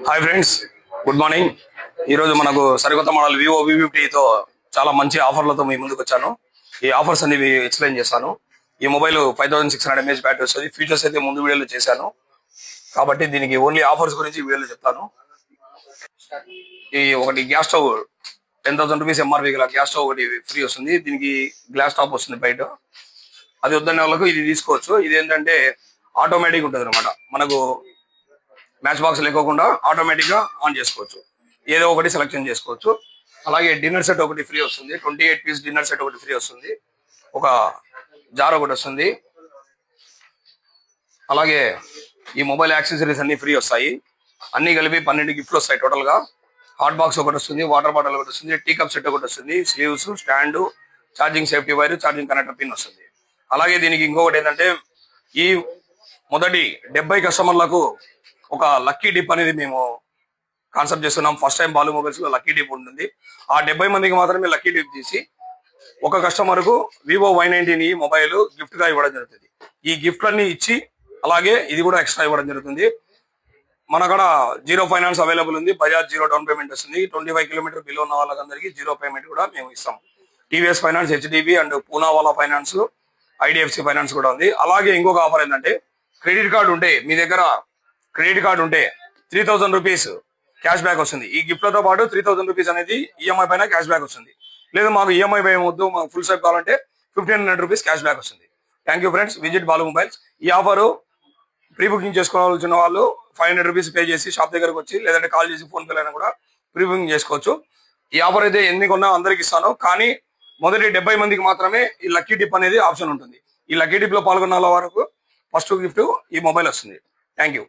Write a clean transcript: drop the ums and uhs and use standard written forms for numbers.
Hi friends, good morning. ఈరోజు మనకు సరికొత్త మోడల్ వివో V50తో చాలా మంచి ఆఫర్లతో మీ ముందుకు వచ్చాను. ఈ ఆఫర్స్ అన్ని ఎక్స్ప్లెయిన్ చేస్తాను. ఈ మొబైల్ 5600 mAh బ్యాటరీ వస్తుంది. ఫీచర్స్ అయితే ముందు వీడియోలో చేశాను కాబట్టి దీనికి ఓన్లీ ఆఫర్స్ గురించి వీడియోలో చెప్తాను. ఈ ఒకటి గ్యాస్ స్టవ్ 10,000 రూపీస్ MRP గల గ్యాస్ స్టవ్ ఒకటి ఫ్రీ వస్తుంది. దీనికి గ్లాస్ టాప్ వస్తుంది బయట. అది వద్దనే వాళ్ళకు ఇది తీసుకోవచ్చు. ఇది ఏంటంటే ఆటోమేటిక్ ఉంటుంది అనమాట. మనకు మ్యాచ్ బాక్స్ లేకోకుండా ఆటోమేటిక్ గా ఆన్ చేసుకోవచ్చు. ఏదో ఒకటి సెలెక్షన్ చేసుకోవచ్చు. అలాగే డిన్నర్ సెట్ ఒకటి ఫ్రీ వస్తుంది. 28 పీస్ డిన్నర్ సెట్ ఒకటి ఫ్రీ వస్తుంది. ఒక జార్ ఒకటి వస్తుంది. అలాగే ఈ మొబైల్ యాక్సెసరీస్ అన్ని ఫ్రీ వస్తాయి. అన్ని కలిపి 12 గిఫ్ట్లు వస్తాయి టోటల్ గా. హాట్ బాక్స్ ఒకటి వస్తుంది, వాటర్ బాటిల్ ఒకటి వస్తుంది, టీ కప్ సెట్ ఒకటి వస్తుంది, sleeves, stand, charging safety wire, charging connector pin వస్తుంది. అలాగే దీనికి ఇంకొకటి ఏంటంటే ఈ మొదటి 70 కస్టమర్లకు ఒక లక్కీ డిప్ అనేది మేము కాన్సెప్ట్ చేస్తున్నాం. ఫస్ట్ టైం బాలు మొబైల్స్ లో లక్కీ డిప్ ఉంటుంది. ఆ 70 మందికి మాత్రమే లక్కీ డిప్ తీసి ఒక కస్టమర్ కు వివో Y19 మొబైల్ గిఫ్ట్ గా ఇవ్వడం జరుగుతుంది. ఈ గిఫ్ట్ అన్ని ఇచ్చి అలాగే ఇది కూడా ఎక్స్ట్రా ఇవ్వడం జరుగుతుంది. మన కాడ 0 ఫైనాన్స్ అవైలబుల్ ఉంది. బజాజ్ 0 డౌన్ పేమెంట్ వస్తుంది. 25 కిలోమీటర్ బిలో ఉన్న వాళ్ళందరికీ 0 పేమెంట్ కూడా మేము ఇస్తాం. TVS finance, HDB and Poonawalla finance, IDFC finance కూడా ఉంది. అలాగే ఇంకొక ఆఫర్ ఏంటంటే క్రెడిట్ కార్డు ఉంటే మీ దగ్గర క్రెడిట్ కార్డు ఉంటే 3000 రూపీస్ క్యాష్ బ్యాక్ వస్తుంది. ఈ గిఫ్ట్లతో పాటు 3000 రూపీస్ అనేది ఈఎంఐ పైన క్యాష్ బ్యాక్ వస్తుంది. లేదు మాకు ఈఎంఐ పై వద్దు, మాకు ఫుల్ సెట్ కావాలంటే 1500 రూపీస్ క్యాష్ బ్యాక్ వస్తుంది. Thank you friends. Visit Balu mobiles. ఈ ఆఫరు ప్రీ బుకింగ్ చేసుకోవాల్సిన వాళ్ళు 500 రూపీస్ పే చేసి షాప్ దగ్గరకు వచ్చి లేదంటే కాల్ చేసి ఫోన్ పే అయినా కూడా ప్రీ బుకింగ్ చేసుకోవచ్చు. ఈ ఆఫర్ అయితే ఎన్ని కొన్నా అందరికి ఇస్తాను. కానీ మొదటి 70 మందికి మాత్రమే ఈ లక్కీ డిప్ అనేది ఆప్షన్ ఉంటుంది. ఈ లక్కీ డిప్ లో పాల్గొన్న వరకు ఫస్ట్ గిఫ్ట్ ఈ మొబైల్ వస్తుంది. Thank you.